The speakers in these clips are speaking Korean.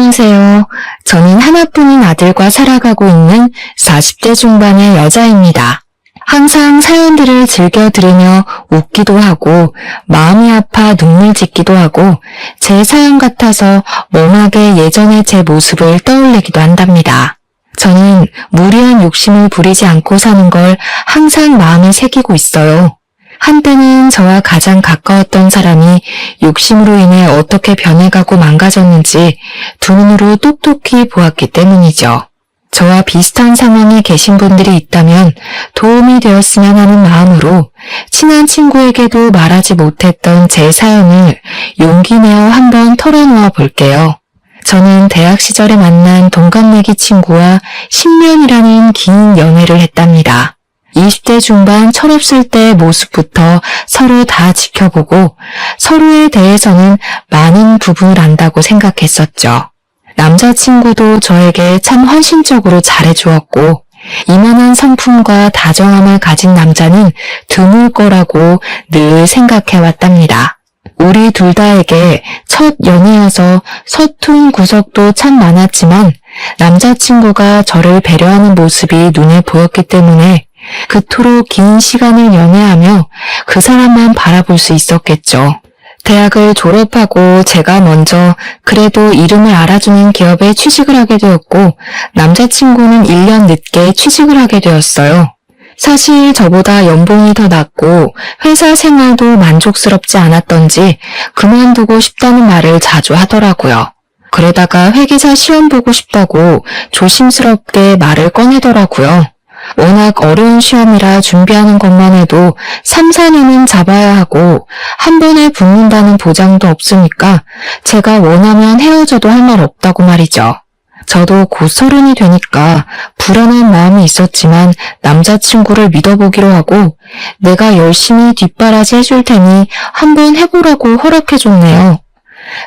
안녕하세요. 저는 하나뿐인 아들과 살아가고 있는 40대 중반의 여자입니다. 항상 사연들을 즐겨 들으며 웃기도 하고 마음이 아파 눈물 짓기도 하고 제 사연 같아서 멍하게 예전의 제 모습을 떠올리기도 한답니다. 저는 무리한 욕심을 부리지 않고 사는 걸 항상 마음에 새기고 있어요. 한때는 저와 가장 가까웠던 사람이 욕심으로 인해 어떻게 변해가고 망가졌는지 두 눈으로 똑똑히 보았기 때문이죠. 저와 비슷한 상황에 계신 분들이 있다면 도움이 되었으면 하는 마음으로 친한 친구에게도 말하지 못했던 제 사연을 용기 내어 한번 털어놓아 볼게요. 저는 대학 시절에 만난 동갑내기 친구와 10년이라는 긴 연애를 했답니다. 20대 중반 철없을 때의 모습부터 서로 다 지켜보고 서로에 대해서는 많은 부분을 안다고 생각했었죠. 남자친구도 저에게 참 헌신적으로 잘해주었고 이만한 성품과 다정함을 가진 남자는 드물 거라고 늘 생각해왔답니다. 우리 둘 다에게 첫 연애여서 서툰 구석도 참 많았지만 남자친구가 저를 배려하는 모습이 눈에 보였기 때문에 그토록 긴 시간을 연애하며 그 사람만 바라볼 수 있었겠죠. 대학을 졸업하고 제가 먼저 그래도 이름을 알아주는 기업에 취직을 하게 되었고 남자친구는 1년 늦게 취직을 하게 되었어요. 사실 저보다 연봉이 더 낮고 회사 생활도 만족스럽지 않았던지 그만두고 싶다는 말을 자주 하더라고요. 그러다가 회계사 시험 보고 싶다고 조심스럽게 말을 꺼내더라고요. 워낙 어려운 시험이라 준비하는 것만 해도 3, 4년은 잡아야 하고 한 번에 붙는다는 보장도 없으니까 제가 원하면 헤어져도 할 말 없다고 말이죠. 저도 곧 30이 되니까 불안한 마음이 있었지만 남자친구를 믿어보기로 하고 내가 열심히 뒷바라지 해줄 테니 한번 해보라고 허락해줬네요.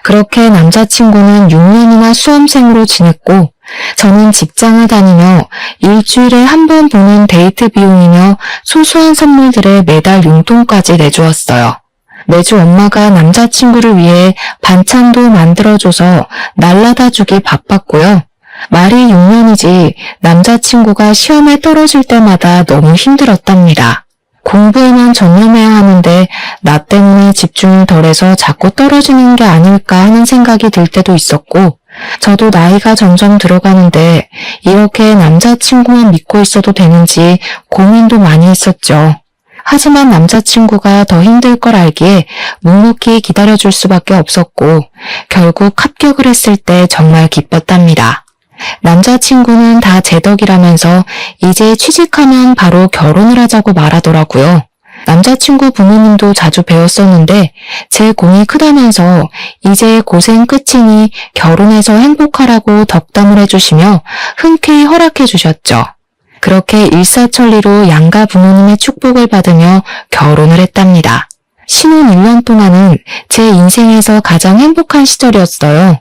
그렇게 남자친구는 6년이나 수험생으로 지냈고 저는 직장을 다니며 일주일에 한 번 보는 데이트 비용이며 소소한 선물들에 매달 용돈까지 내주었어요. 매주 엄마가 남자친구를 위해 반찬도 만들어줘서 날라다 주기 바빴고요. 말이 6년이지 남자친구가 시험에 떨어질 때마다 너무 힘들었답니다. 공부에만 전념해야 하는데 나 때문에 집중을 덜해서 자꾸 떨어지는 게 아닐까 하는 생각이 들 때도 있었고 저도 나이가 점점 들어가는데 이렇게 남자친구만 믿고 있어도 되는지 고민도 많이 했었죠. 하지만 남자친구가 더 힘들 걸 알기에 묵묵히 기다려줄 수밖에 없었고 결국 합격을 했을 때 정말 기뻤답니다. 남자친구는 다 제 덕이라면서 이제 취직하면 바로 결혼을 하자고 말하더라고요. 남자친구 부모님도 자주 배웠었는데 제 공이 크다면서 이제 고생 끝이니 결혼해서 행복하라고 덕담을 해주시며 흔쾌히 허락해 주셨죠. 그렇게 일사천리로 양가 부모님의 축복을 받으며 결혼을 했답니다. 신혼 1년 동안은 제 인생에서 가장 행복한 시절이었어요.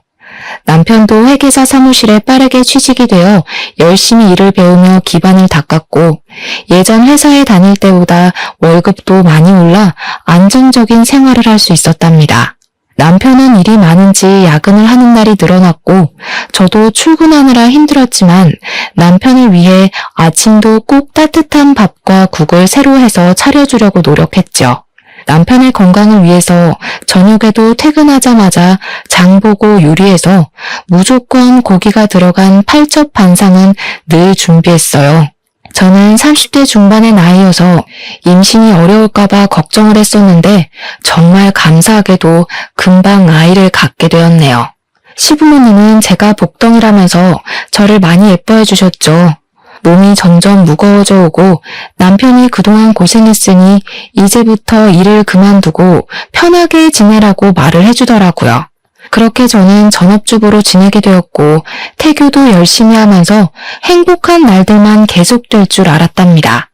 남편도 회계사 사무실에 빠르게 취직이 되어 열심히 일을 배우며 기반을 닦았고 예전 회사에 다닐 때보다 월급도 많이 올라 안정적인 생활을 할 수 있었답니다. 남편은 일이 많은지 야근을 하는 날이 늘어났고 저도 출근하느라 힘들었지만 남편을 위해 아침도 꼭 따뜻한 밥과 국을 새로 해서 차려주려고 노력했죠. 남편의 건강을 위해서 저녁에도 퇴근하자마자 장 보고 요리해서 무조건 고기가 들어간 팔첩 반상은 늘 준비했어요. 저는 30대 중반의 나이여서 임신이 어려울까봐 걱정을 했었는데 정말 감사하게도 금방 아이를 갖게 되었네요. 시부모님은 제가 복덩이라면서 저를 많이 예뻐해 주셨죠. 몸이 점점 무거워져 오고 남편이 그동안 고생했으니 이제부터 일을 그만두고 편하게 지내라고 말을 해주더라고요. 그렇게 저는 전업주부로 지내게 되었고 태교도 열심히 하면서 행복한 날들만 계속될 줄 알았답니다.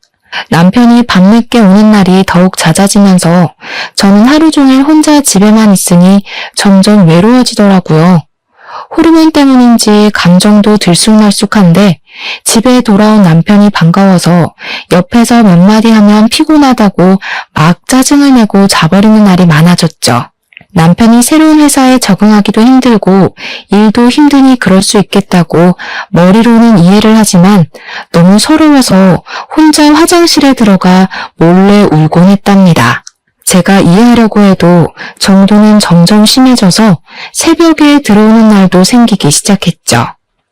남편이 밤늦게 오는 날이 더욱 잦아지면서 저는 하루 종일 혼자 집에만 있으니 점점 외로워지더라고요. 호르몬 때문인지 감정도 들쑥날쑥한데 집에 돌아온 남편이 반가워서 옆에서 몇 마디 하면 피곤하다고 막 짜증을 내고 자버리는 날이 많아졌죠. 남편이 새로운 회사에 적응하기도 힘들고 일도 힘드니 그럴 수 있겠다고 머리로는 이해를 하지만 너무 서러워서 혼자 화장실에 들어가 몰래 울곤 했답니다. 제가 이해하려고 해도 정도는 점점 심해져서 새벽에 들어오는 날도 생기기 시작했죠.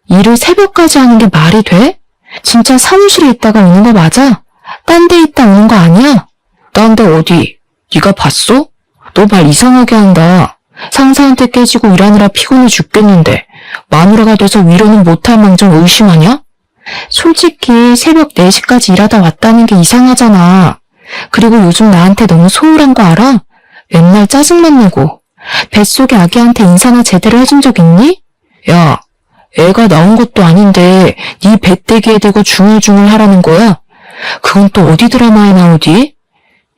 일을 새벽까지 하는 게 말이 돼? 진짜 사무실에 있다가 오는 거 맞아? 딴 데 있다 오는 거 아니야? 딴 데 어디? 네가 봤어? 너 말 이상하게 한다. 상사한테 깨지고 일하느라 피곤해 죽겠는데 마누라가 돼서 위로는 못할 망정 의심하냐? 솔직히 새벽 4시까지 일하다 왔다는 게 이상하잖아. 그리고 요즘 나한테 너무 소홀한 거 알아? 맨날 짜증만 내고 뱃속의 아기한테 인사나 제대로 해준 적 있니? 야, 애가 나온 것도 아닌데 네 배때기에 대고 중얼중얼 하라는 거야? 그건 또 어디 드라마에 나오디?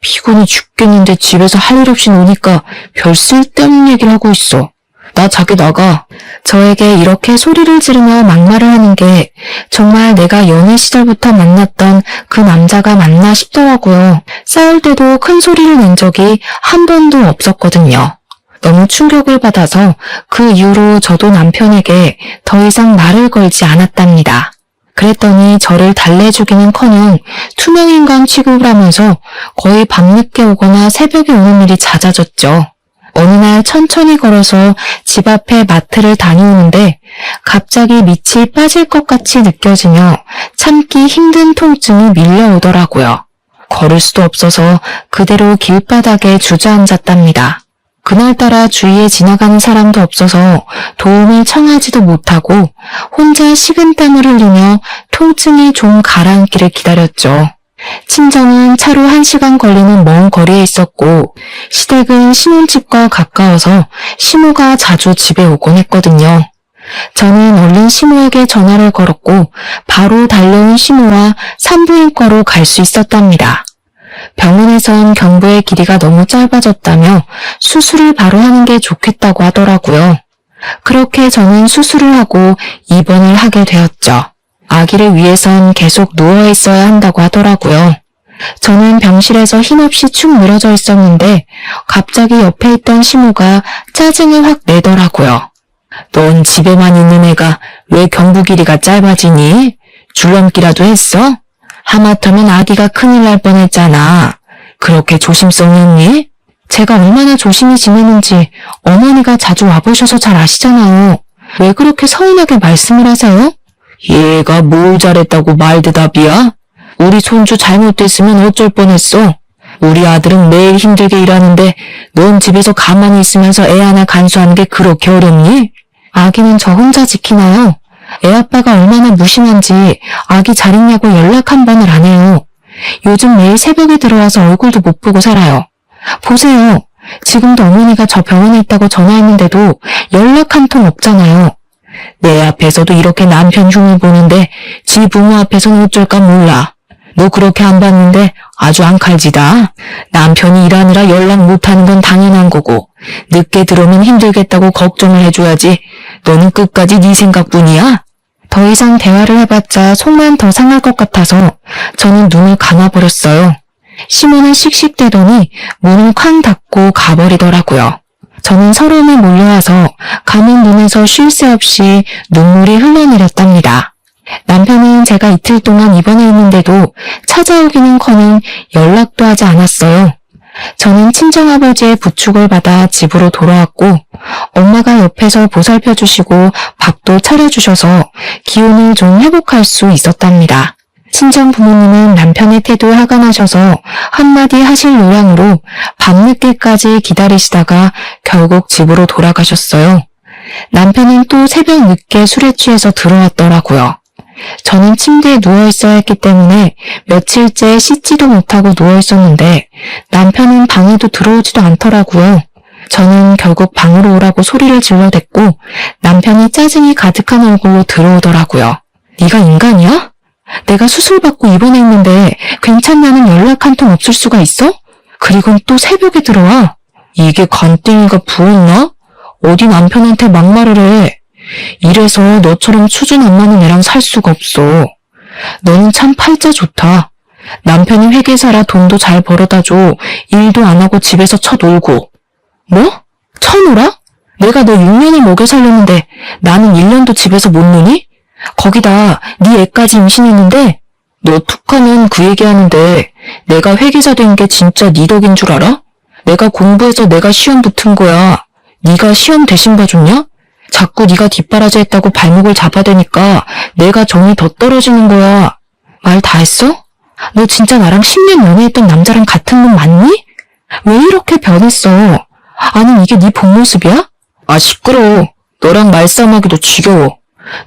피곤해 죽겠는데 집에서 할 일 없이 노니까 별 쓸데없는 얘기를 하고 있어. 나 자기 나가. 저에게 이렇게 소리를 지르며 막말을 하는 게 정말 내가 연애 시절부터 만났던 그 남자가 맞나 싶더라고요. 싸울 때도 큰 소리를 낸 적이 한 번도 없었거든요. 너무 충격을 받아서 그 이후로 저도 남편에게 더 이상 말을 걸지 않았답니다. 그랬더니 저를 달래주기는커녕 투명인간 취급을 하면서 거의 밤늦게 오거나 새벽에 오는 일이 잦아졌죠. 어느 날 천천히 걸어서 집 앞에 마트를 다녀오는데 갑자기 밑이 빠질 것 같이 느껴지며 참기 힘든 통증이 밀려오더라고요. 걸을 수도 없어서 그대로 길바닥에 주저앉았답니다. 그날따라 주위에 지나가는 사람도 없어서 도움을 청하지도 못하고 혼자 식은땀을 흘리며 통증이 좀 가라앉기를 기다렸죠. 친정은 차로 1시간 걸리는 먼 거리에 있었고 시댁은 신혼집과 가까워서 시모가 자주 집에 오곤 했거든요. 저는 얼른 시모에게 전화를 걸었고 바로 달려온 시모와 산부인과로 갈 수 있었답니다. 병원에선 경부의 길이가 너무 짧아졌다며 수술을 바로 하는 게 좋겠다고 하더라고요. 그렇게 저는 수술을 하고 입원을 하게 되었죠. 아기를 위해선 계속 누워 있어야 한다고 하더라고요. 저는 병실에서 힘없이 축 늘어져 있었는데 갑자기 옆에 있던 시모가 짜증을 확 내더라고요. 넌 집에만 있는 애가 왜 경부 길이가 짧아지니? 줄넘기라도 했어? 하마터면 아기가 큰일 날 뻔했잖아. 그렇게 조심성이었니? 제가 얼마나 조심히 지내는지 어머니가 자주 와보셔서 잘 아시잖아요. 왜 그렇게 서운하게 말씀을 하세요? 얘가 뭘 잘했다고 말대답이야? 우리 손주 잘못됐으면 어쩔 뻔했어. 우리 아들은 매일 힘들게 일하는데 넌 집에서 가만히 있으면서 애 하나 간수하는 게 그렇게 어렵니? 아기는 저 혼자 지키나요? 애아빠가 얼마나 무심한지 아기 잘 있냐고 연락 한 번을 안 해요. 요즘 매일 새벽에 들어와서 얼굴도 못 보고 살아요. 보세요. 지금도 어머니가 저 병원에 있다고 전화했는데도 연락 한 통 없잖아요. 내 앞에서도 이렇게 남편 흉을 보는데 지 부모 앞에서는 어쩔까 몰라. 너 그렇게 안 봤는데 아주 앙칼지다. 남편이 일하느라 연락 못하는 건 당연한 거고 늦게 들어오면 힘들겠다고 걱정을 해줘야지. 너는 끝까지 네 생각뿐이야? 더 이상 대화를 해봤자 속만 더 상할 것 같아서 저는 눈을 감아버렸어요. 시모는 씩씩대더니 문을 쾅 닫고 가버리더라고요. 저는 서러움에 몰려와서 감은 눈에서 쉴 새 없이 눈물이 흘러내렸답니다. 남편은 제가 이틀 동안 입원해 있는데도 찾아오기는커녕 연락도 하지 않았어요. 저는 친정아버지의 부축을 받아 집으로 돌아왔고 엄마가 옆에서 보살펴주시고 밥도 차려주셔서 기운을 좀 회복할 수 있었답니다. 친정 부모님은 남편의 태도에 화가 나셔서 한마디 하실 요량으로 밤늦게까지 기다리시다가 결국 집으로 돌아가셨어요. 남편은 또 새벽 늦게 술에 취해서 들어왔더라고요. 저는 침대에 누워있어야 했기 때문에 며칠째 씻지도 못하고 누워있었는데 남편은 방에도 들어오지도 않더라고요. 저는 결국 방으로 오라고 소리를 질러댔고 남편이 짜증이 가득한 얼굴로 들어오더라고요. 네가 인간이야? 내가 수술받고 입원해 있는데 괜찮냐는 연락 한 통 없을 수가 있어? 그리고는 또 새벽에 들어와. 이게 간땡이가 부었나? 어디 남편한테 막말을 해. 이래서 너처럼 수준 안 맞는 애랑 살 수가 없어. 너는 참 팔자 좋다. 남편이 회계사라 돈도 잘 벌어다 줘. 일도 안 하고 집에서 쳐놀고. 뭐? 쳐놀아? 내가 너 6년을 먹여 살렸는데 나는 1년도 집에서 못 노니? 거기다 네 애까지 임신했는데 너 툭하면 그 얘기하는데 내가 회계사 된 게 진짜 네 덕인 줄 알아? 내가 공부해서 내가 시험 붙은 거야. 네가 시험 대신 봐줬냐? 자꾸 네가 뒷바라지 했다고 발목을 잡아대니까 내가 정이 더 떨어지는 거야. 말 다 했어? 너 진짜 나랑 10년 연애했던 남자랑 같은 놈 맞니? 왜 이렇게 변했어? 아니 이게 네 본 모습이야? 아 시끄러워. 너랑 말싸움하기도 지겨워.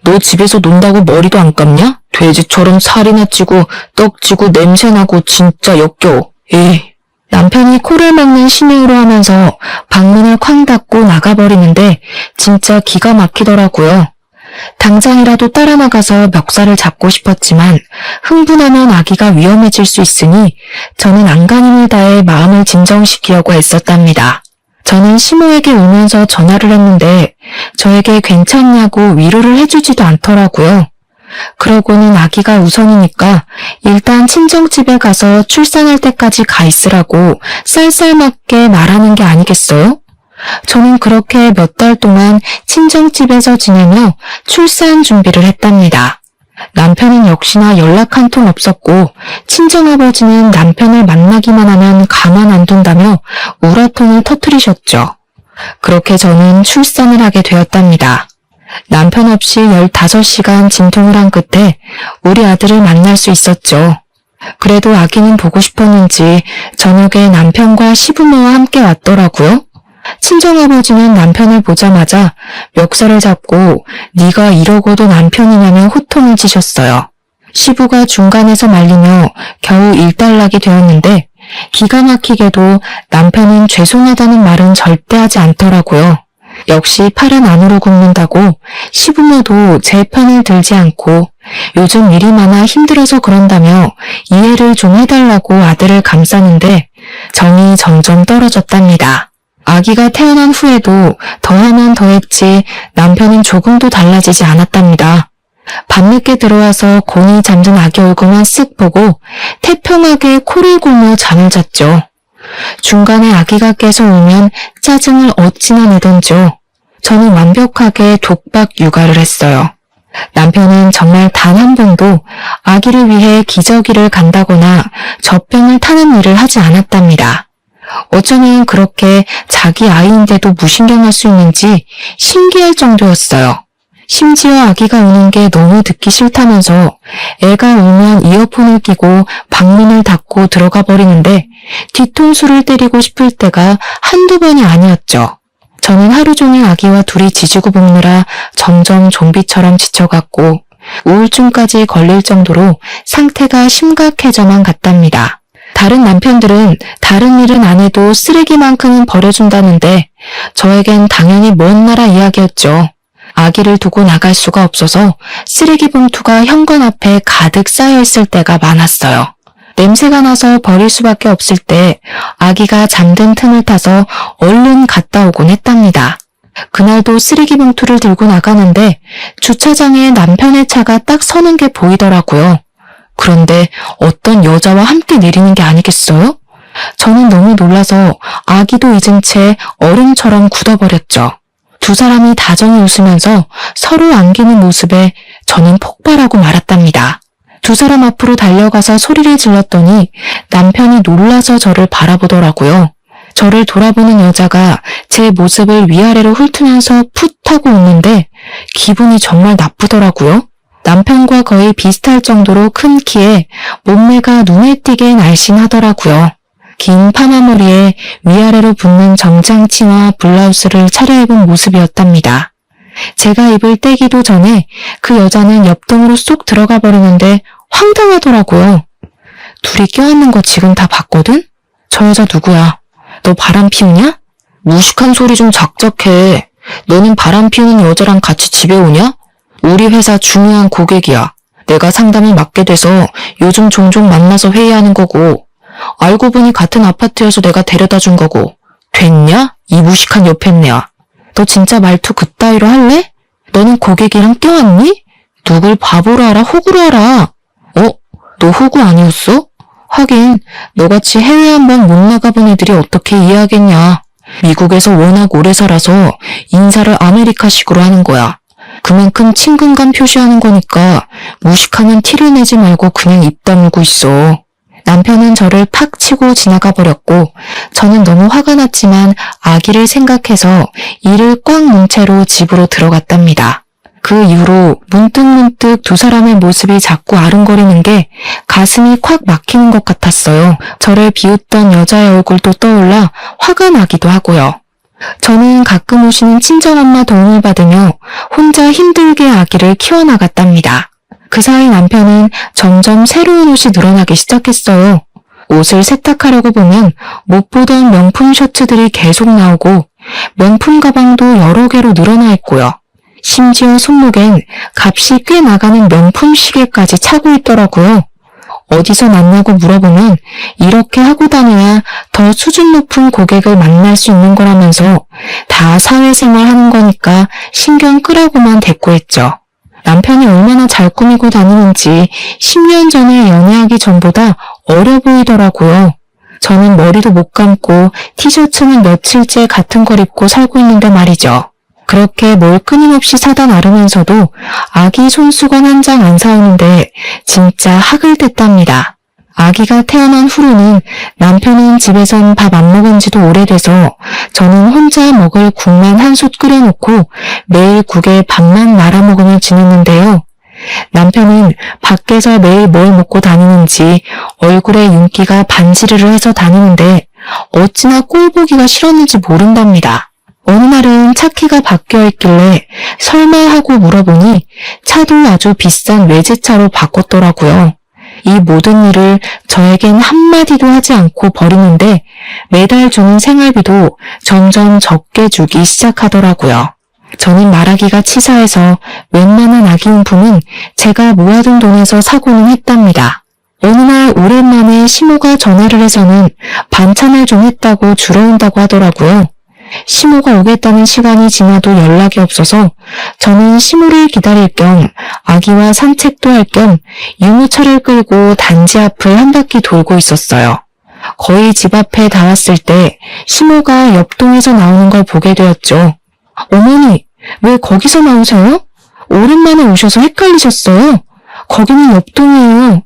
너 집에서 논다고 머리도 안 감냐? 돼지처럼 살이나 찌고 떡지고 냄새나고 진짜 역겨워. 에이. 남편이 코를 막는 신용으로 하면서 방문을 쾅 닫고 나가버리는데 진짜 기가 막히더라고요. 당장이라도 따라 나가서 멱살을 잡고 싶었지만 흥분하면 아기가 위험해질 수 있으니 저는 안간힘을 다해 마음을 진정시키려고 애썼답니다. 저는 시모에게 울면서 전화를 했는데 저에게 괜찮냐고 위로를 해주지도 않더라고요. 그러고는 아기가 우선이니까 일단 친정집에 가서 출산할 때까지 가 있으라고 쌀쌀맞게 말하는 게 아니겠어요? 저는 그렇게 몇 달 동안 친정집에서 지내며 출산 준비를 했답니다. 남편은 역시나 연락 한 통 없었고 친정아버지는 남편을 만나기만 하면 가만 안 둔다며 우라통을 터뜨리셨죠. 그렇게 저는 출산을 하게 되었답니다. 남편 없이 15시간 진통을 한 끝에 우리 아들을 만날 수 있었죠. 그래도 아기는 보고 싶었는지 저녁에 남편과 시부모와 함께 왔더라고요. 친정아버지는 남편을 보자마자 멱살을 잡고 네가 이러고도 남편이냐며 호통을 치셨어요. 시부가 중간에서 말리며 겨우 일단락이 되었는데 기가 막히게도 남편은 죄송하다는 말은 절대 하지 않더라고요. 역시 팔은 안으로 굽는다고 시부모도 제 편을 들지 않고 요즘 일이 많아 힘들어서 그런다며 이해를 좀 해달라고 아들을 감싸는데 정이 점점 떨어졌답니다. 아기가 태어난 후에도 더하면 더했지 남편은 조금도 달라지지 않았답니다. 밤늦게 들어와서 곤히 잠든 아기 얼굴만 쓱 보고 태평하게 코를 골며 잠을 잤죠. 중간에 아기가 깨서 울면 짜증을 어찌나 내던지요. 저는 완벽하게 독박 육아를 했어요. 남편은 정말 단 한 번도 아기를 위해 기저귀를 간다거나 젖병을 타는 일을 하지 않았답니다. 어쩌면 그렇게 자기 아이인데도 무신경할 수 있는지 신기할 정도였어요. 심지어 아기가 우는 게 너무 듣기 싫다면서 애가 울면 이어폰을 끼고 방문을 닫고 들어가 버리는데 뒤통수를 때리고 싶을 때가 한두 번이 아니었죠. 저는 하루 종일 아기와 둘이 지지고 볶느라 점점 좀비처럼 지쳐갔고 우울증까지 걸릴 정도로 상태가 심각해져만 갔답니다. 다른 남편들은 다른 일은 안 해도 쓰레기만큼은 버려준다는데 저에겐 당연히 먼 나라 이야기였죠. 아기를 두고 나갈 수가 없어서 쓰레기 봉투가 현관 앞에 가득 쌓여있을 때가 많았어요. 냄새가 나서 버릴 수밖에 없을 때 아기가 잠든 틈을 타서 얼른 갔다 오곤 했답니다. 그날도 쓰레기 봉투를 들고 나가는데 주차장에 남편의 차가 딱 서는 게 보이더라고요. 그런데 어떤 여자와 함께 내리는 게 아니겠어요? 저는 너무 놀라서 아기도 잊은 채 얼음처럼 굳어버렸죠. 두 사람이 다정히 웃으면서 서로 안기는 모습에 저는 폭발하고 말았답니다. 두 사람 앞으로 달려가서 소리를 질렀더니 남편이 놀라서 저를 바라보더라고요. 저를 돌아보는 여자가 제 모습을 위아래로 훑으면서 풋 하고 웃는데 기분이 정말 나쁘더라고요. 남편과 거의 비슷할 정도로 큰 키에 몸매가 눈에 띄게 날씬하더라고요. 긴 파마머리에 위아래로 붙는 정장치마 블라우스를 차려입은 모습이었답니다. 제가 입을 떼기도 전에 그 여자는 옆동으로 쏙 들어가 버리는데 황당하더라고요. 둘이 껴안는 거 지금 다 봤거든? 저 여자 누구야? 너 바람 피우냐? 무식한 소리 좀 작작해. 너는 바람 피우는 여자랑 같이 집에 오냐? 우리 회사 중요한 고객이야. 내가 상담을 맡게 돼서 요즘 종종 만나서 회의하는 거고 알고 보니 같은 아파트여서 내가 데려다 준 거고 됐냐? 이 무식한 여팻네야. 너 진짜 말투 그따위로 할래? 너는 고객이랑 껴안니? 누굴 바보로 알아? 호구로 알아? 너 호구 아니었어? 하긴 너같이 해외 한 번 못 나가본 애들이 어떻게 이해하겠냐. 미국에서 워낙 오래 살아서 인사를 아메리카식으로 하는 거야. 그만큼 친근감 표시하는 거니까 무식하면 티를 내지 말고 그냥 입 다물고 있어. 남편은 저를 팍 치고 지나가 버렸고 저는 너무 화가 났지만 아기를 생각해서 이를 꽉 문 채로 집으로 들어갔답니다. 그 이후로 문득문득 두 사람의 모습이 자꾸 아른거리는 게 가슴이 콱 막히는 것 같았어요. 저를 비웃던 여자의 얼굴도 떠올라 화가 나기도 하고요. 저는 가끔 오시는 친정엄마 도움을 받으며 혼자 힘들게 아기를 키워나갔답니다. 그 사이 남편은 점점 새로운 옷이 늘어나기 시작했어요. 옷을 세탁하려고 보면 못 보던 명품 셔츠들이 계속 나오고 명품 가방도 여러 개로 늘어나 있고요. 심지어 손목엔 값이 꽤 나가는 명품 시계까지 차고 있더라고요. 어디서 났냐고 물어보면 이렇게 하고 다녀야 더 수준 높은 고객을 만날 수 있는 거라면서 다 사회생활 하는 거니까 신경 끄라고만 대꾸했죠. 남편이 얼마나 잘 꾸미고 다니는지 10년 전에 연애하기 전보다 어려 보이더라고요. 저는 머리도 못 감고 티셔츠는 며칠째 같은 걸 입고 살고 있는데 말이죠. 그렇게 뭘 끊임없이 사다 나르면서도 아기 손수건 한 장 안 사오는데 진짜 학을 댔답니다. 아기가 태어난 후로는 남편은 집에선 밥 안 먹은 지도 오래돼서 저는 혼자 먹을 국만 한 솥 끓여놓고 매일 국에 밥만 말아 먹으며 지냈는데요. 남편은 밖에서 매일 뭘 먹고 다니는지 얼굴에 윤기가 반지르르 해서 다니는데 어찌나 꼴 보기가 싫었는지 모른답니다. 어느 날은 차 키가 바뀌어 있길래 설마 하고 물어보니 차도 아주 비싼 외제차로 바꿨더라고요. 이 모든 일을 저에겐 한마디도 하지 않고 버리는데 매달 주는 생활비도 점점 적게 주기 시작하더라고요. 저는 말하기가 치사해서 웬만한 아기용품은 제가 모아둔 돈에서 사고는 했답니다. 어느 날 오랜만에 시모가 전화를 해서는 반찬을 좀 했다고 주러 온다고 하더라고요. 시모가 오겠다는 시간이 지나도 연락이 없어서 저는 시모를 기다릴 겸 아기와 산책도 할 겸 유모차를 끌고 단지 앞을 한 바퀴 돌고 있었어요. 거의 집 앞에 다 왔을 때 시모가 옆동에서 나오는 걸 보게 되었죠. 어머니, 왜 거기서 나오세요? 오랜만에 오셔서 헷갈리셨어요. 거기는 옆동이에요.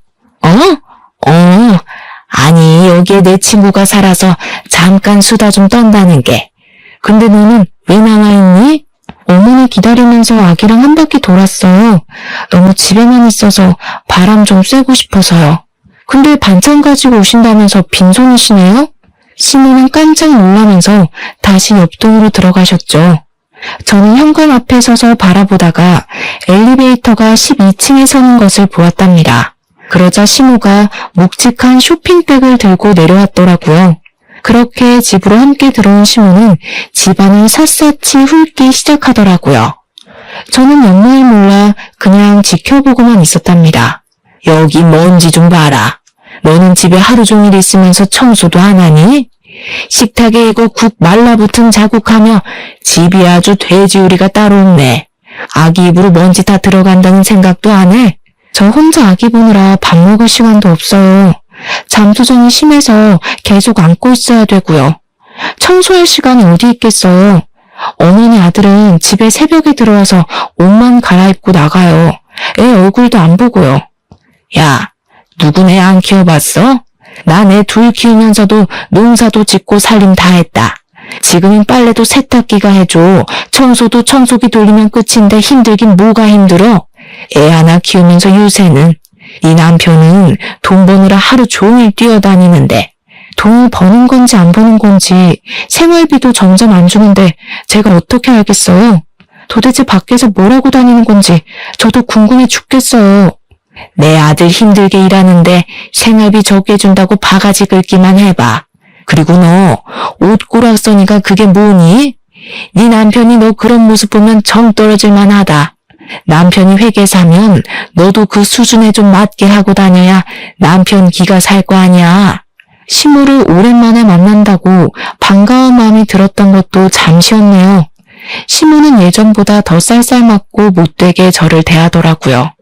아니 여기에 내 친구가 살아서 잠깐 수다 좀 떤다는 게. 근데 너는 왜 나와 있니? 어머니 기다리면서 아기랑 한 바퀴 돌았어요. 너무 집에만 있어서 바람 좀 쐬고 싶어서요. 근데 반찬 가지고 오신다면서 빈손이시네요? 시모는 깜짝 놀라면서 다시 옆동으로 들어가셨죠. 저는 현관 앞에 서서 바라보다가 엘리베이터가 12층에 서는 것을 보았답니다. 그러자 시모가 묵직한 쇼핑백을 들고 내려왔더라고요. 그렇게 집으로 함께 들어온 시모는 집안을 샅샅이 훑기 시작하더라고요. 저는 영문을 몰라 그냥 지켜보고만 있었답니다. 여기 먼지 좀 봐라. 너는 집에 하루 종일 있으면서 청소도 안 하니? 식탁에 이거 국 말라붙은 자국하며 집이 아주 돼지우리가 따로 없네. 아기 입으로 먼지 다 들어간다는 생각도 안 해? 저 혼자 아기 보느라 밥 먹을 시간도 없어요. 잠수정이 심해서 계속 안고 있어야 되고요. 청소할 시간이 어디 있겠어요. 어머니 아들은 집에 새벽에 들어와서 옷만 갈아입고 나가요. 애 얼굴도 안 보고요. 야, 누구네 안 키워봤어? 난 애 둘 키우면서도 농사도 짓고 살림 다 했다. 지금은 빨래도 세탁기가 해줘. 청소도 청소기 돌리면 끝인데 힘들긴 뭐가 힘들어? 애 하나 키우면서 요새는 네 남편은 돈 버느라 하루 종일 뛰어다니는데 돈을 버는 건지 안 버는 건지 생활비도 점점 안 주는데 제가 어떻게 알겠어요? 도대체 밖에서 뭘 하고 다니는 건지 저도 궁금해 죽겠어요. 내 아들 힘들게 일하는데 생활비 적게 준다고 바가지 긁기만 해봐. 그리고 너 옷꼬락서니가 그게 뭐니? 네 남편이 너 그런 모습 보면 정 떨어질만 하다. 남편이 회계사면 너도 그 수준에 좀 맞게 하고 다녀야 남편 기가 살 거 아니야. 시모를 오랜만에 만난다고 반가운 마음이 들었던 것도 잠시였네요. 시모는 예전보다 더 쌀쌀맞고 못되게 저를 대하더라고요.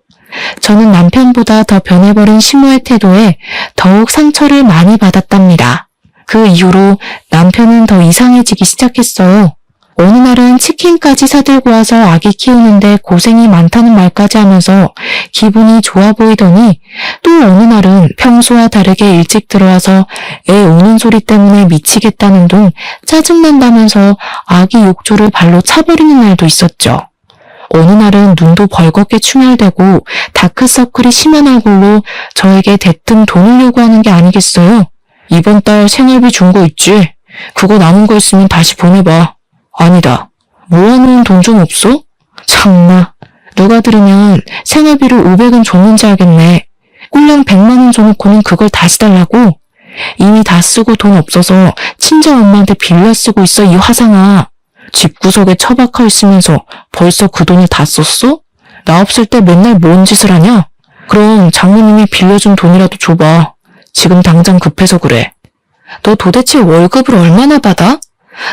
저는 남편보다 더 변해버린 시모의 태도에 더욱 상처를 많이 받았답니다. 그 이후로 남편은 더 이상해지기 시작했어요. 어느 날은 치킨까지 사들고 와서 아기 키우는데 고생이 많다는 말까지 하면서 기분이 좋아 보이더니 또 어느 날은 평소와 다르게 일찍 들어와서 애 우는 소리 때문에 미치겠다는 둥 짜증난다면서 아기 욕조를 발로 차버리는 날도 있었죠. 어느 날은 눈도 벌겋게 충혈되고 다크서클이 심한 얼굴로 저에게 대뜸 돈을 요구하는 게 아니겠어요? 이번 달 생활비 준 거 있지? 그거 남은 거 있으면 다시 보내봐. 아니다. 모아놓은 돈 좀 없어? 참나. 누가 들으면 생활비를 500원 줬는지 알겠네. 꼴랑 100만 원 줘놓고는 그걸 다시 달라고? 이미 다 쓰고 돈 없어서 친정엄마한테 빌려 쓰고 있어, 이 화상아. 집구석에 처박혀 있으면서 벌써 그 돈을 다 썼어? 나 없을 때 맨날 뭔 짓을 하냐? 그럼 장모님이 빌려준 돈이라도 줘봐. 지금 당장 급해서 그래. 너 도대체 월급을 얼마나 받아?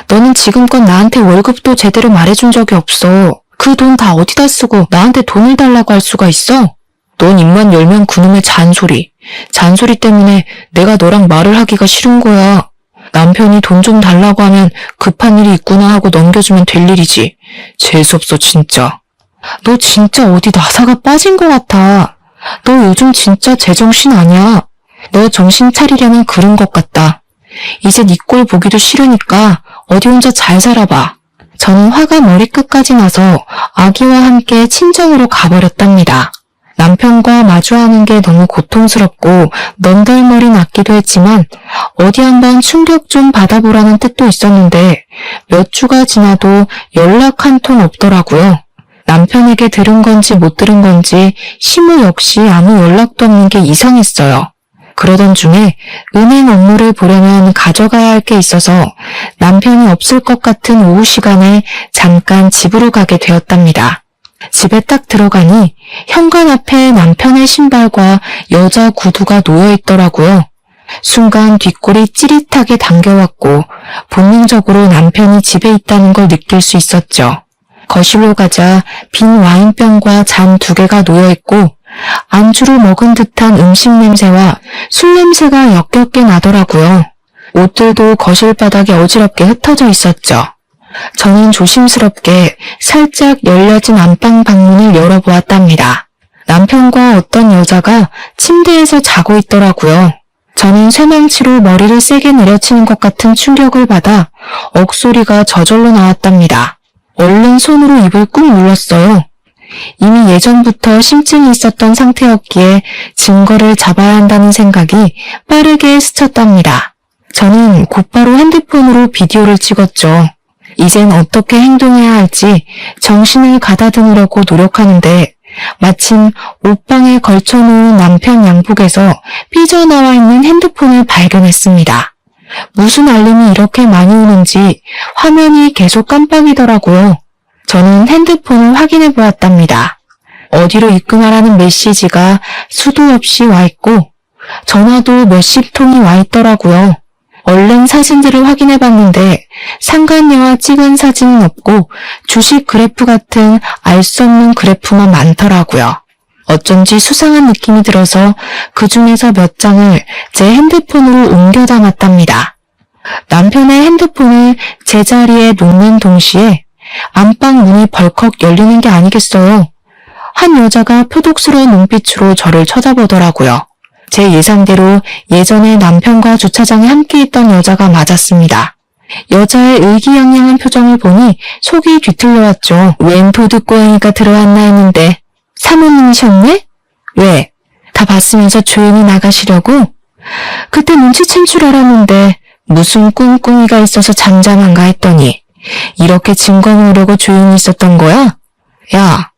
너는 지금껏 나한테 월급도 제대로 말해준 적이 없어. 그 돈 다 어디다 쓰고 나한테 돈을 달라고 할 수가 있어? 넌 입만 열면 그놈의 잔소리. 잔소리 때문에 내가 너랑 말을 하기가 싫은 거야. 남편이 돈 좀 달라고 하면 급한 일이 있구나 하고 넘겨주면 될 일이지. 재수없어 진짜. 너 진짜 어디 나사가 빠진 것 같아. 너 요즘 진짜 제정신 아니야. 너 정신 차리려면 그런 것 같다. 이제 네 꼴 보기도 싫으니까 어디 혼자 잘 살아봐. 저는 화가 머리끝까지 나서 아기와 함께 친정으로 가버렸답니다. 남편과 마주하는 게 너무 고통스럽고 넌덜머리 났기도 했지만 어디 한번 충격 좀 받아보라는 뜻도 있었는데 몇 주가 지나도 연락 한 통 없더라고요. 남편에게 들은 건지 못 들은 건지 시모 역시 아무 연락도 없는 게 이상했어요. 그러던 중에 은행 업무를 보려면 가져가야 할 게 있어서 남편이 없을 것 같은 오후 시간에 잠깐 집으로 가게 되었답니다. 집에 딱 들어가니 현관 앞에 남편의 신발과 여자 구두가 놓여 있더라고요. 순간 뒷골이 찌릿하게 당겨왔고 본능적으로 남편이 집에 있다는 걸 느낄 수 있었죠. 거실로 가자 빈 와인병과 잔 2개가 놓여 있고 안주로 먹은 듯한 음식 냄새와 술 냄새가 역겹게 나더라고요. 옷들도 거실 바닥에 어지럽게 흩어져 있었죠. 저는 조심스럽게 살짝 열려진 안방 방문을 열어보았답니다. 남편과 어떤 여자가 침대에서 자고 있더라고요. 저는 쇠망치로 머리를 세게 내려치는 것 같은 충격을 받아 억소리가 저절로 나왔답니다. 얼른 손으로 입을 꾹 눌렀어요. 이미 예전부터 심증이 있었던 상태였기에 증거를 잡아야 한다는 생각이 빠르게 스쳤답니다. 저는 곧바로 핸드폰으로 비디오를 찍었죠. 이젠 어떻게 행동해야 할지 정신을 가다듬으려고 노력하는데 마침 옷방에 걸쳐놓은 남편 양복에서 삐져나와 있는 핸드폰을 발견했습니다. 무슨 알림이 이렇게 많이 오는지 화면이 계속 깜빡이더라고요. 저는 핸드폰을 확인해 보았답니다. 어디로 입금하라는 메시지가 수도 없이 와 있고 전화도 몇십 통이 와 있더라고요. 얼른 사진들을 확인해 봤는데 상간녀와 찍은 사진은 없고 주식 그래프 같은 알 수 없는 그래프만 많더라고요. 어쩐지 수상한 느낌이 들어서 그 중에서 몇 장을 제 핸드폰으로 옮겨 담았답니다. 남편의 핸드폰을 제자리에 놓는 동시에 안방 문이 벌컥 열리는 게 아니겠어요. 한 여자가 표독스러운 눈빛으로 저를 쳐다보더라고요. 제 예상대로 예전에 남편과 주차장에 함께 있던 여자가 맞았습니다. 여자의 의기양양한 표정을 보니 속이 뒤틀려왔죠. 웬 도둑고양이가 들어왔나 했는데 사모님이셨네? 왜? 다 봤으면서 조용히 나가시려고? 그때 눈치챈 줄 알았는데 무슨 꿍꿍이가 있어서 잠잠한가 했더니 이렇게 증거 모으려고 조용히 있었던 거야? 야,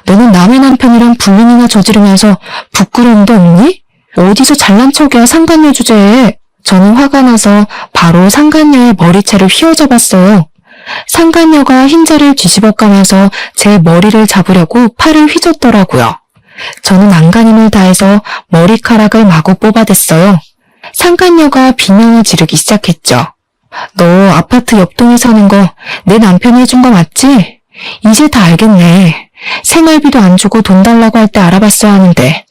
너는 남의 남편이랑 불륜이나 저지르면서 부끄러움도 없니? 어디서 잘난 척이야 상간녀 주제에. 저는 화가 나서 바로 상간녀의 머리채를 휘어잡았어요. 상간녀가 흰자를 뒤집어 까면서 제 머리를 잡으려고 팔을 휘젓더라고요. 저는 안간힘을 다해서 머리카락을 마구 뽑아댔어요. 상간녀가 비명을 지르기 시작했죠. 너 아파트 옆동에 사는 거 내 남편이 해준 거 맞지? 이제 다 알겠네. 생활비도 안 주고 돈 달라고 할 때 알아봤어야 하는데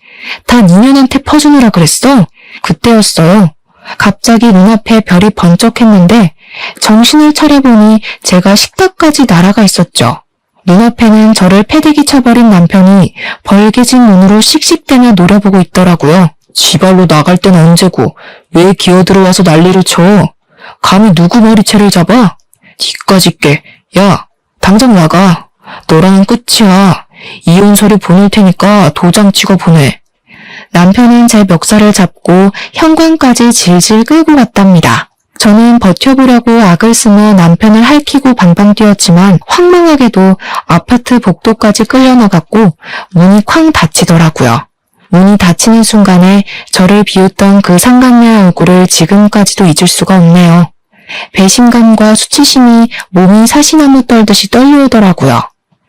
다 니년한테 퍼주느라 그랬어? 그때였어요. 갑자기 눈앞에 별이 번쩍했는데 정신을 차려보니 제가 식탁까지 날아가 있었죠. 눈앞에는 저를 패대기 쳐버린 남편이 벌개진 눈으로 씩씩대며 노려보고 있더라고요. 지발로 나갈 땐 언제고 왜 기어들어와서 난리를 쳐? 감히 누구 머리채를 잡아? 니까짓 게. 야, 당장 나가. 너랑은 끝이야. 이혼 서류 보낼 테니까 도장 찍어 보내. 남편은 제 멱살을 잡고 현관까지 질질 끌고 갔답니다. 저는 버텨보려고 악을 쓰며 남편을 핥히고 방방 뛰었지만 황망하게도 아파트 복도까지 끌려나갔고 문이 쾅 닫히더라고요. 문이 닫히는 순간에 저를 비웃던 그 상간녀의 얼굴을 지금까지도 잊을 수가 없네요. 배신감과 수치심이 몸이 사시나무 떨듯이 떨려오더라고요.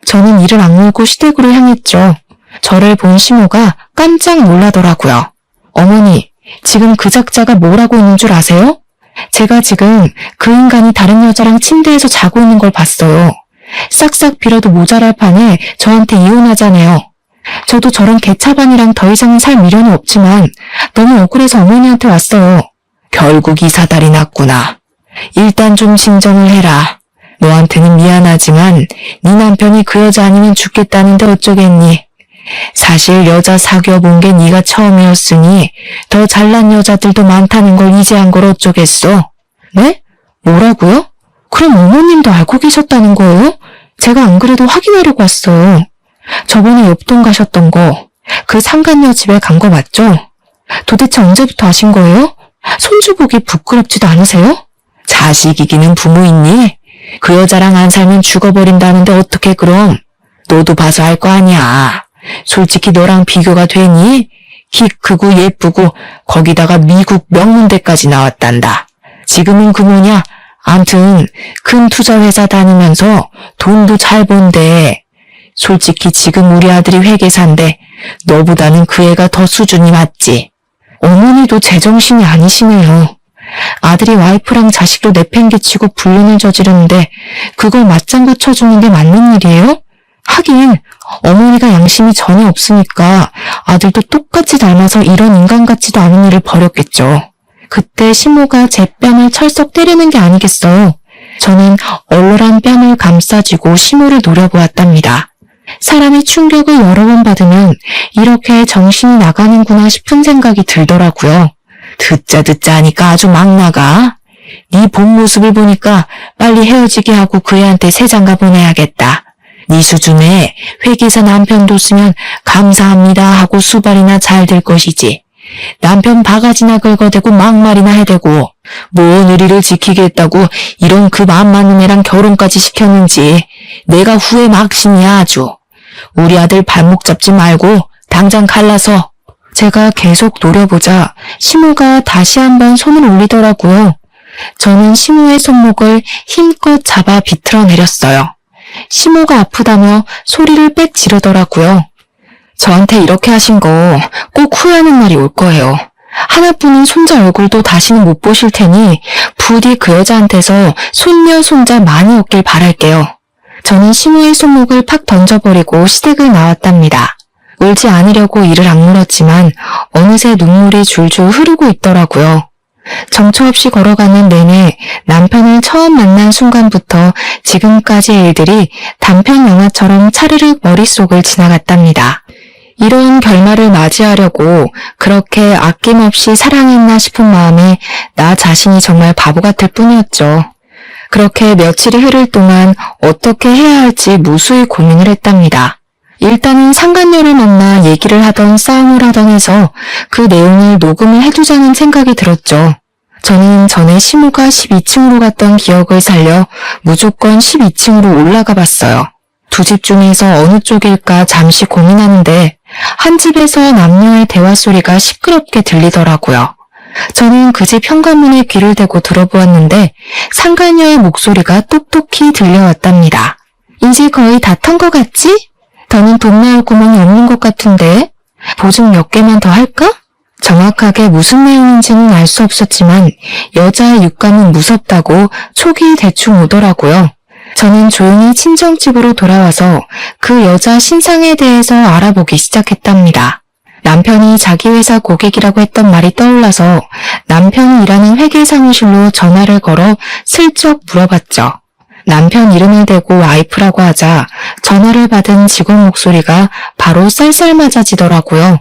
저는 이를 악물고 시댁으로 향했죠. 저를 본 시모가 깜짝 놀라더라고요. 어머니, 지금 그 작자가 뭘 하고 있는 줄 아세요? 제가 지금 그 인간이 다른 여자랑 침대에서 자고 있는 걸 봤어요. 싹싹 빌어도 모자랄 판에 저한테 이혼하자네요. 저도 저런 개차반이랑 더 이상은 살 미련이 없지만 너무 억울해서 어머니한테 왔어요. 결국 이 사달이 났구나. 일단 좀 진정을 해라. 너한테는 미안하지만 네 남편이 그 여자 아니면 죽겠다는데 어쩌겠니? 사실 여자 사귀어본 게 네가 처음이었으니 더 잘난 여자들도 많다는 걸 이제 한 걸 어쩌겠어? 네? 뭐라고요? 그럼 어머님도 알고 계셨다는 거예요? 제가 안 그래도 확인하려고 왔어요. 저번에 옆동 가셨던 거, 그 상간녀 집에 간 거 맞죠? 도대체 언제부터 아신 거예요? 손주 보기 부끄럽지도 않으세요? 자식이기는 부모 있니? 그 여자랑 안 살면 죽어버린다는데 어떻게 그럼? 너도 봐서 알 거 아니야. 솔직히 너랑 비교가 되니? 키 크고 예쁘고 거기다가 미국 명문대까지 나왔단다. 지금은 그 뭐냐? 암튼 큰 투자회사 다니면서 돈도 잘 번대. 솔직히 지금 우리 아들이 회계사인데 너보다는 그 애가 더 수준이 맞지. 어머니도 제정신이 아니시네요. 아들이 와이프랑 자식도 내팽개치고 불륜을 저지르는데 그걸 맞장구 쳐주는 게 맞는 일이에요? 하긴 어머니가 양심이 전혀 없으니까 아들도 똑같이 닮아서 이런 인간 같지도 않은 일을 벌였겠죠. 그때 시모가 제 뺨을 철썩 때리는 게 아니겠어요. 저는 얼얼한 뺨을 감싸쥐고 시모를 노려보았답니다. 사람이 충격을 여러 번 받으면 이렇게 정신이 나가는구나 싶은 생각이 들더라고요. 듣자 하니까 아주 막 나가. 네 본 모습을 보니까 빨리 헤어지게 하고 그 애한테 새 장가 보내야겠다. 네 수준에 회계사 남편 뒀으면 감사합니다 하고 수발이나 잘 될 것이지. 남편 바가지나 긁어대고 막말이나 해대고 뭔 의리를 지키겠다고 이런 그 맘 맞는 애랑 결혼까지 시켰는지 내가 후회 막심이야 아주. 우리 아들 발목 잡지 말고 당장 갈라서. 제가 계속 노려보자 시모가 다시 한번 손을 올리더라고요. 저는 시모의 손목을 힘껏 잡아 비틀어 내렸어요. 시모가 아프다며 소리를 빽 지르더라고요. 저한테 이렇게 하신 거 꼭 후회하는 날이 올 거예요. 하나뿐인 손자 얼굴도 다시는 못 보실 테니 부디 그 여자한테서 손녀 손자 많이 얻길 바랄게요. 저는 시모의 손목을 팍 던져버리고 시댁을 나왔답니다. 울지 않으려고 이를 악물었지만 어느새 눈물이 줄줄 흐르고 있더라고요. 정처 없이 걸어가는 내내 남편을 처음 만난 순간부터 지금까지의 일들이 단편 영화처럼 차르륵 머릿속을 지나갔답니다. 이런 결말을 맞이하려고 그렇게 아낌없이 사랑했나 싶은 마음에 나 자신이 정말 바보 같을 뿐이었죠. 그렇게 며칠이 흐를 동안 어떻게 해야 할지 무수히 고민을 했답니다. 일단은 상간녀를 만나 얘기를 하던 싸움을 하던 해서 그 내용을 녹음을 해두자는 생각이 들었죠. 저는 전에 시모가 12층으로 갔던 기억을 살려 무조건 12층으로 올라가 봤어요. 두 집 중에서 어느 쪽일까 잠시 고민하는데 한 집에서 남녀의 대화 소리가 시끄럽게 들리더라고요. 저는 그 집 현관문에 귀를 대고 들어보았는데 상간녀의 목소리가 똑똑히 들려왔답니다. 이제 거의 다 턴 것 같지? 더는 돈 나올 구멍이 없는 것 같은데 보증 몇 개만 더 할까? 정확하게 무슨 내용인지는 알 수 없었지만 여자의 육감은 무섭다고 촉이 대충 오더라고요. 저는 조용히 친정집으로 돌아와서 그 여자 신상에 대해서 알아보기 시작했답니다. 남편이 자기 회사 고객이라고 했던 말이 떠올라서 남편이 일하는 회계 사무실로 전화를 걸어 슬쩍 물어봤죠. 남편 이름을 대고 와이프라고 하자 전화를 받은 직원 목소리가 바로 쌀쌀맞아지더라고요.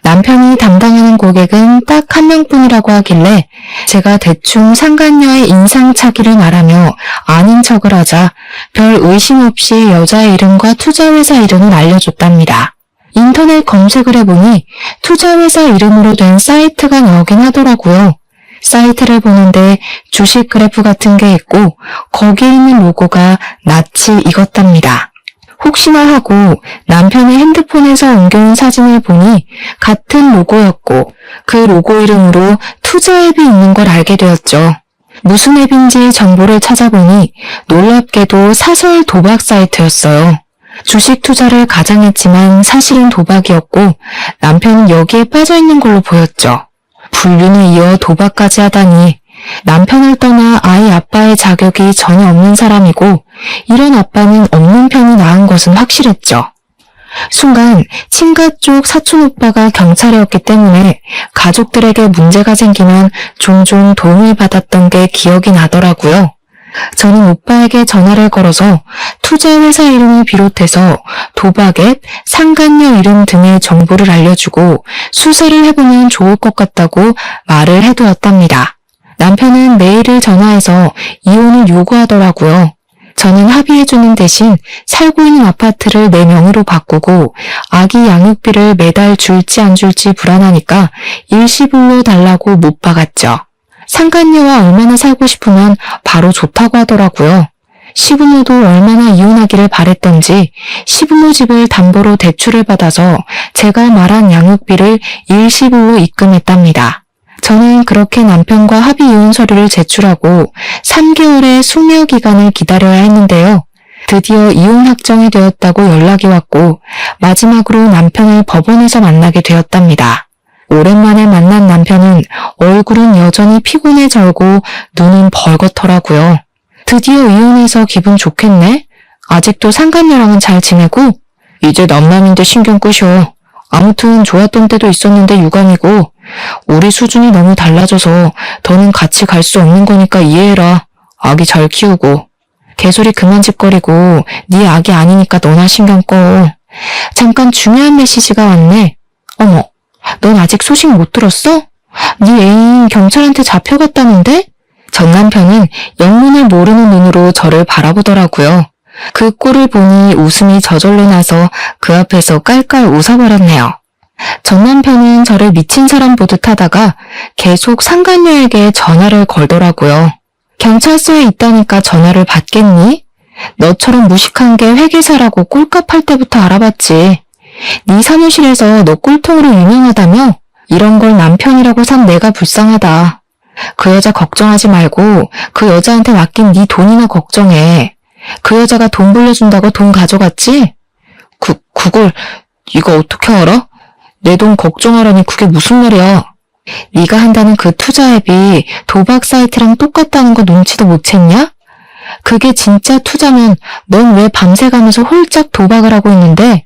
남편이 담당하는 고객은 딱 한 명뿐이라고 하길래 제가 대충 상간녀의 인상착의를 말하며 아닌 척을 하자 별 의심 없이 여자의 이름과 투자회사 이름을 알려줬답니다. 인터넷 검색을 해보니 투자회사 이름으로 된 사이트가 나오긴 하더라고요. 사이트를 보는데 주식 그래프 같은 게 있고 거기에 있는 로고가 낯이 익었답니다. 혹시나 하고 남편의 핸드폰에서 옮겨온 사진을 보니 같은 로고였고 그 로고 이름으로 투자 앱이 있는 걸 알게 되었죠. 무슨 앱인지 정보를 찾아보니 놀랍게도 사설 도박 사이트였어요. 주식 투자를 가장했지만 사실은 도박이었고 남편은 여기에 빠져있는 걸로 보였죠. 불륜에 이어 도박까지 하다니 남편을 떠나 아이 아빠의 자격이 전혀 없는 사람이고 이런 아빠는 없는 편이 나은 것은 확실했죠. 순간 친가 쪽 사촌 오빠가 경찰이었기 때문에 가족들에게 문제가 생기면 종종 도움을 받았던 게 기억이 나더라고요. 저는 오빠에게 전화를 걸어서 투자회사 이름을 비롯해서 도박 앱, 상간녀 이름 등의 정보를 알려주고 수사를 해보면 좋을 것 같다고 말을 해두었답니다. 남편은 메일을 전화해서 이혼을 요구하더라고요. 저는 합의해주는 대신 살고 있는 아파트를 내 명의로 바꾸고 아기 양육비를 매달 줄지 안 줄지 불안하니까 일시불로 달라고 못 박았죠. 상간녀와 얼마나 살고 싶으면 바로 좋다고 하더라고요. 시부모도 얼마나 이혼하기를 바랬던지 시부모 집을 담보로 대출을 받아서 제가 말한 양육비를 일시불로 입금했답니다. 저는 그렇게 남편과 합의 이혼 서류를 제출하고 3개월의 숙려 기간을 기다려야 했는데요. 드디어 이혼 확정이 되었다고 연락이 왔고 마지막으로 남편을 법원에서 만나게 되었답니다. 오랜만에 만난 남편은 얼굴은 여전히 피곤해 절고 눈은 벌겋더라고요. 드디어 이혼해서 기분 좋겠네? 아직도 상간녀랑은 잘 지내고? 이제 남남인데 신경 끄셔. 아무튼 좋았던 때도 있었는데 유감이고 우리 수준이 너무 달라져서 더는 같이 갈 수 없는 거니까 이해해라. 아기 잘 키우고. 개소리 그만 짓거리고 네 아기 아니니까 너나 신경 꺼. 잠깐 중요한 메시지가 왔네. 어머, 넌 아직 소식 못 들었어? 네 애인 경찰한테 잡혀갔다는데? 전 남편은 영문을 모르는 눈으로 저를 바라보더라고요. 그 꼴을 보니 웃음이 저절로 나서 그 앞에서 깔깔 웃어버렸네요. 전 남편은 저를 미친 사람 보듯 하다가 계속 상간녀에게 전화를 걸더라고요. 경찰서에 있다니까 전화를 받겠니? 너처럼 무식한 게 회계사라고 꼴값 할 때부터 알아봤지. 네 사무실에서 너 꼴통으로 유명하다며? 이런 걸 남편이라고 산 내가 불쌍하다. 그 여자 걱정하지 말고 그 여자한테 맡긴 네 돈이나 걱정해. 그 여자가 돈 불려준다고 돈 가져갔지? 그걸 네가 어떻게 알아? 내 돈 걱정하라니 그게 무슨 말이야? 네가 한다는 그 투자 앱이 도박 사이트랑 똑같다는 거 눈치도 못 챘냐? 그게 진짜 투자면 넌 왜 밤새 가면서 홀짝 도박을 하고 있는데?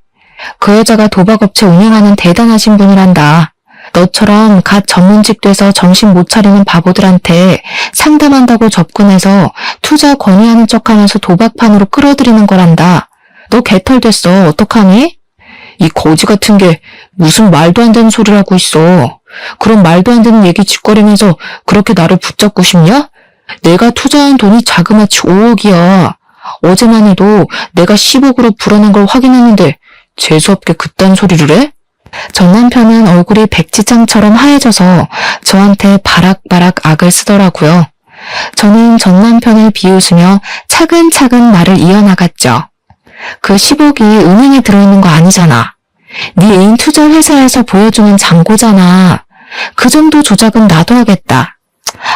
그 여자가 도박업체 운영하는 대단하신 분이란다. 너처럼 갓 전문직 돼서 정신 못 차리는 바보들한테 상담한다고 접근해서 투자 권유하는 척하면서 도박판으로 끌어들이는 거란다. 너 개털됐어. 어떡하니? 이 거지 같은 게 무슨 말도 안 되는 소리를 하고 있어. 그런 말도 안 되는 얘기 짓거리면서 그렇게 나를 붙잡고 싶냐? 내가 투자한 돈이 자그마치 5억이야. 어제만 해도 내가 10억으로 불어난 걸 확인했는데 재수없게 그딴 소리를 해? 전 남편은 얼굴이 백지장처럼 하얘져서 저한테 바락바락 악을 쓰더라고요. 저는 전 남편을 비웃으며 차근차근 말을 이어나갔죠. 그 10억이 은행에 들어있는 거 아니잖아. 네 애인 투자 회사에서 보여주는 잔고잖아. 그 정도 조작은 나도 하겠다.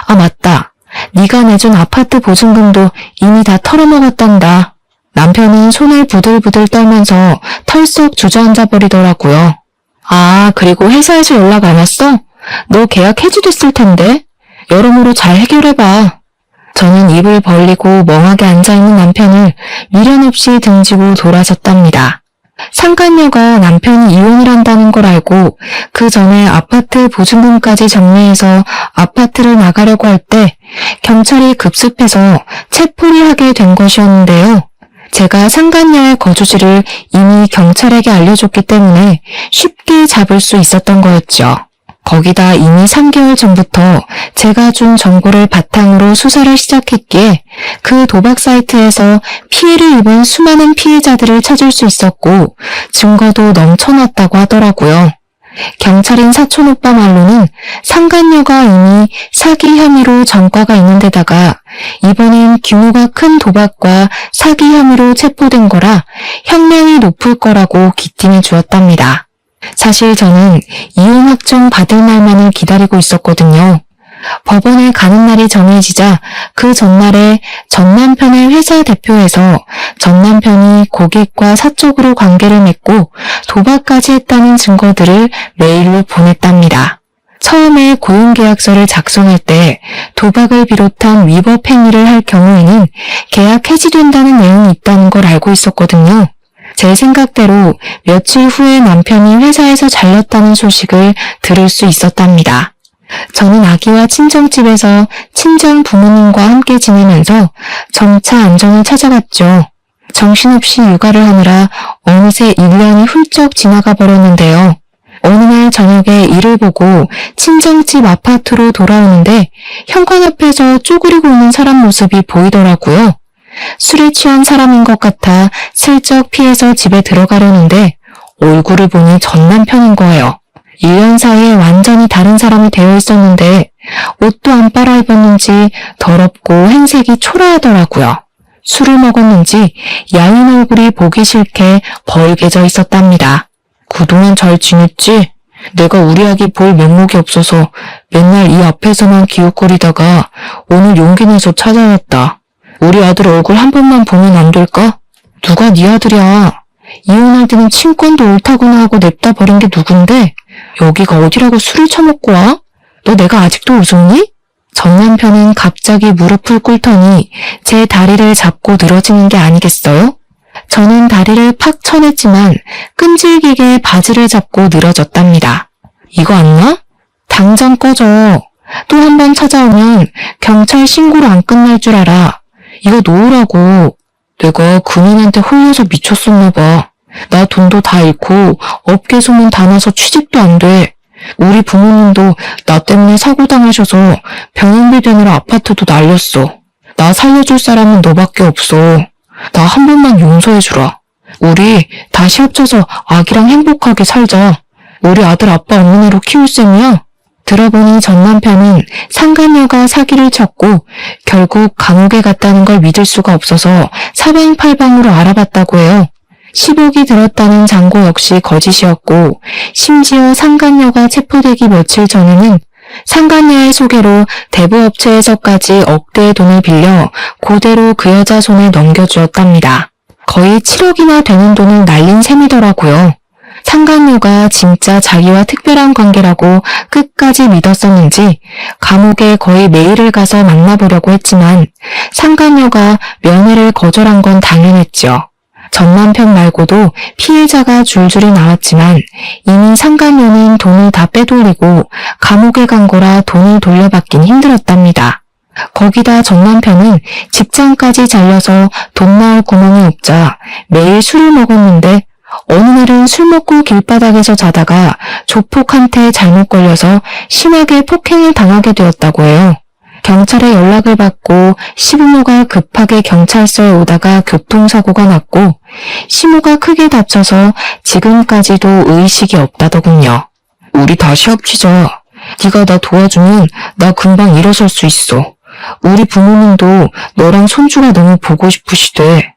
아 맞다. 네가 내준 아파트 보증금도 이미 다 털어먹었단다. 남편은 손을 부들부들 떨면서 털썩 주저앉아 버리더라고요. 아, 그리고 회사에서 연락 안 왔어? 너 계약 해지됐을 텐데. 여러모로 잘 해결해봐. 저는 입을 벌리고 멍하게 앉아있는 남편을 미련 없이 등지고 돌아섰답니다. 상간녀가 남편이 이혼을 한다는 걸 알고 그 전에 아파트 보증금까지 정리해서 아파트를 나가려고 할 때 경찰이 급습해서 체포를 하게 된 것이었는데요. 제가 상간녀의 거주지를 이미 경찰에게 알려줬기 때문에 쉽게 잡을 수 있었던 거였죠. 거기다 이미 3개월 전부터 제가 준 정보를 바탕으로 수사를 시작했기에 그 도박 사이트에서 피해를 입은 수많은 피해자들을 찾을 수 있었고 증거도 넘쳐났다고 하더라고요. 경찰인 사촌오빠 말로는 상간녀가 이미 사기 혐의로 전과가 있는 데다가 이번엔 규모가 큰 도박과 사기 혐의로 체포된 거라 형량이 높을 거라고 기팀해 주었답니다. 사실 저는 이혼 확정 받을 날만을 기다리고 있었거든요. 법원에 가는 날이 정해지자 그 전날에 전 남편의 회사 대표에서 전 남편이 고객과 사적으로 관계를 맺고 도박까지 했다는 증거들을 메일로 보냈답니다. 처음에 고용계약서를 작성할 때 도박을 비롯한 위법 행위를 할 경우에는 계약 해지된다는 내용이 있다는 걸 알고 있었거든요. 제 생각대로 며칠 후에 남편이 회사에서 잘렸다는 소식을 들을 수 있었답니다. 저는 아기와 친정집에서 친정 부모님과 함께 지내면서 점차 안정을 찾아갔죠. 정신없이 육아를 하느라 어느새 1년이 훌쩍 지나가 버렸는데요. 어느 날 저녁에 일을 보고 친정집 아파트로 돌아오는데 현관 앞에서 쪼그리고 있는 사람 모습이 보이더라고요. 술에 취한 사람인 것 같아 슬쩍 피해서 집에 들어가려는데 얼굴을 보니 전 남편인 거예요. 1년 사이에 완전히 다른 사람이 되어 있었는데 옷도 안 빨아입었는지 더럽고 행색이 초라하더라고요. 술을 먹었는지 야윈 얼굴이 보기 싫게 벌개져 있었답니다. 그동안 잘 지냈지? 내가 우리 아기 볼 면목이 없어서 맨날 이 앞에서만 기웃거리다가 오늘 용기 내서 찾아왔다. 우리 아들 얼굴 한 번만 보면 안 될까? 누가 네 아들이야? 이혼할 때는 친권도 옳다구나 하고 냅다 버린 게 누군데 여기가 어디라고 술을 처먹고 와? 너 내가 아직도 우습니? 전 남편은 갑자기 무릎을 꿇더니 제 다리를 잡고 늘어지는 게 아니겠어요? 저는 다리를 팍 쳐냈지만 끈질기게 바지를 잡고 늘어졌답니다. 이거 안 나? 당장 꺼져. 또 한 번 찾아오면 경찰 신고로 안 끝날 줄 알아. 이거 놓으라고. 내가 군인한테 홀려서 미쳤었나 봐. 나 돈도 다 잃고 업계 소문 다 나서 취직도 안 돼. 우리 부모님도 나 때문에 사고 당하셔서 병원비 되느라 아파트도 날렸어. 나 살려줄 사람은 너밖에 없어. 나 한 번만 용서해주라. 우리 다시 합쳐서 아기랑 행복하게 살자. 우리 아들 아빠 없는 애로 키울 셈이야. 들어보니 전 남편은 상간녀가 사기를 쳤고 결국 감옥에 갔다는 걸 믿을 수가 없어서 사방팔방으로 알아봤다고 해요. 10억이 들었다는 장고 역시 거짓이었고 심지어 상간녀가 체포되기 며칠 전에는 상간녀의 소개로 대부업체에서까지 억대의 돈을 빌려 그대로 그 여자 손에 넘겨주었답니다. 거의 7억이나 되는 돈을 날린 셈이더라고요. 상간녀가 진짜 자기와 특별한 관계라고 끝까지 믿었었는지 감옥에 거의 매일을 가서 만나보려고 했지만 상간녀가 면회를 거절한 건 당연했죠. 전 남편 말고도 피해자가 줄줄이 나왔지만 이미 상간녀는 돈을 다 빼돌리고 감옥에 간 거라 돈을 돌려받긴 힘들었답니다. 거기다 전 남편은 직장까지 잘려서 돈 나올 구멍이 없자 매일 술을 먹었는데 어느 날은 술 먹고 길바닥에서 자다가 조폭한테 잘못 걸려서 심하게 폭행을 당하게 되었다고 해요. 경찰에 연락을 받고 시부모가 급하게 경찰서에 오다가 교통사고가 났고 시모가 크게 다쳐서 지금까지도 의식이 없다더군요. 우리 다시 합치자. 네가 나 도와주면 나 금방 일어설 수 있어. 우리 부모님도 너랑 손주가 너무 보고 싶으시대.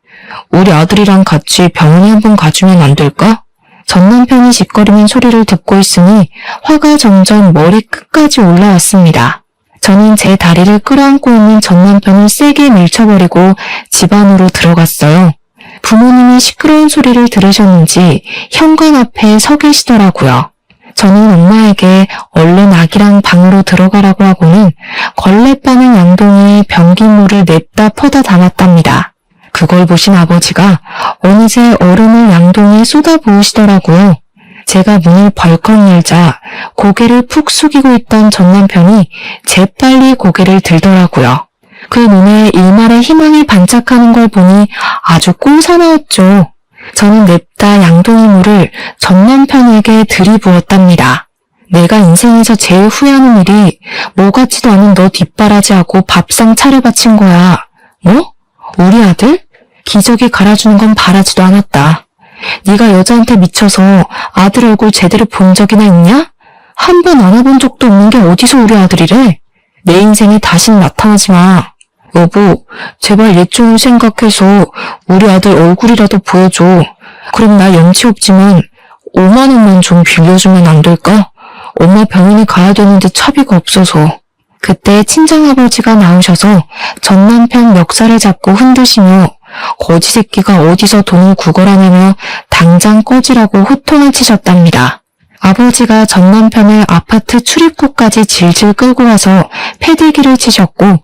우리 아들이랑 같이 병원에 한번 가주면 안 될까? 전 남편이 짓거리는 소리를 듣고 있으니 화가 점점 머리 끝까지 올라왔습니다. 저는 제 다리를 끌어안고 있는 전 남편을 세게 밀쳐버리고 집 안으로 들어갔어요. 부모님이 시끄러운 소리를 들으셨는지 현관 앞에 서 계시더라고요. 저는 엄마에게 얼른 아기랑 방으로 들어가라고 하고는 걸레 빠는 양동이에 변기물을 냅다 퍼다 담았답니다. 그걸 보신 아버지가 어느새 얼음을 양동이에 쏟아부으시더라고요. 제가 문을 벌컥 열자 고개를 푹 숙이고 있던 전 남편이 재빨리 고개를 들더라고요. 그 눈에 일말의 희망이 반짝하는 걸 보니 아주 꼴사나웠죠. 저는 냅다 양동이 물을 전 남편에게 들이부었답니다. 내가 인생에서 제일 후회하는 일이 뭐 같지도 않은 너 뒷바라지하고 밥상 차를 바친 거야. 뭐? 우리 아들? 기저귀 갈아주는 건 바라지도 않았다. 네가 여자한테 미쳐서 아들 얼굴 제대로 본 적이나 있냐? 한 번 안아본 적도 없는 게 어디서 우리 아들이래? 내 인생에 다신 나타나지 마. 여보, 제발 예쪽을 생각해서 우리 아들 얼굴이라도 보여줘. 그럼 나 염치 없지만 5만 원만 좀 빌려주면 안 될까? 엄마 병원에 가야 되는데 차비가 없어서. 그때 친정아버지가 나오셔서 전 남편 멱살을 잡고 흔드시며 거지 새끼가 어디서 돈을 구걸하냐며 당장 꺼지라고 호통을 치셨답니다. 아버지가 전 남편을 아파트 출입구까지 질질 끌고 와서 패들기를 치셨고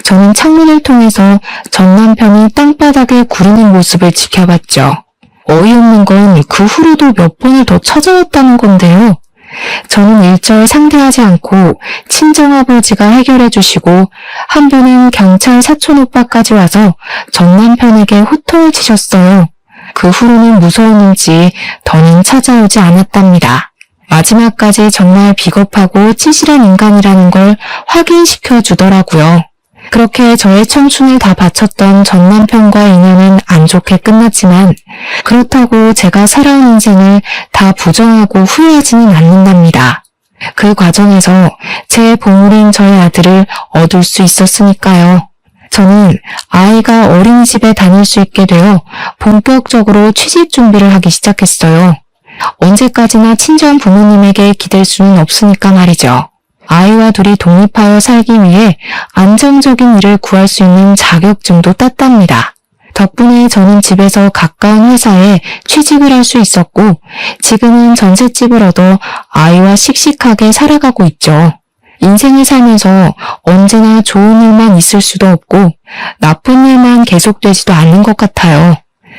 저는 창문을 통해서 전 남편이 땅바닥에 구르는 모습을 지켜봤죠. 어이없는 건 그 후로도 몇 번을 더 찾아왔다는 건데요. 저는 일절 상대하지 않고 친정아버지가 해결해 주시고 한 분은 경찰 사촌오빠까지 와서 전 남편에게 호통을 치셨어요. 그 후로는 무서웠는지 더는 찾아오지 않았답니다. 마지막까지 정말 비겁하고 찌질한 인간이라는 걸 확인시켜 주더라고요. 그렇게 저의 청춘을 다 바쳤던 전 남편과의 인연은 안 좋게 끝났지만 그렇다고 제가 살아온 인생을 다 부정하고 후회하지는 않는답니다. 그 과정에서 제 보물인 저의 아들을 얻을 수 있었으니까요. 저는 아이가 어린이집에 다닐 수 있게 되어 본격적으로 취직 준비를 하기 시작했어요. 언제까지나 친정 부모님에게 기댈 수는 없으니까 말이죠. 아이와 둘이 독립하여 살기 위해 안정적인 일을 구할 수 있는 자격증도 땄답니다. 덕분에 저는 집에서 가까운 회사에 취직을 할 수 있었고 지금은 전셋집을 얻어 아이와 씩씩하게 살아가고 있죠. 인생을 살면서 언제나 좋은 일만 있을 수도 없고 나쁜 일만 계속되지도 않는 것 같아요.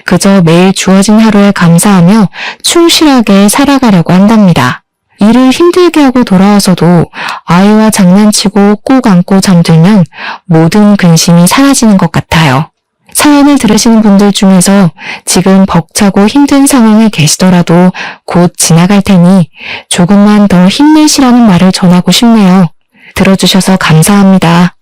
그저 매일 주어진 하루에 감사하며 충실하게 살아가려고 한답니다. 일을 힘들게 하고 돌아와서도 아이와 장난치고 꼭 안고 잠들면 모든 근심이 사라지는 것 같아요. 사연을 들으시는 분들 중에서 지금 벅차고 힘든 상황에 계시더라도 곧 지나갈 테니 조금만 더 힘내시라는 말을 전하고 싶네요. 들어주셔서 감사합니다.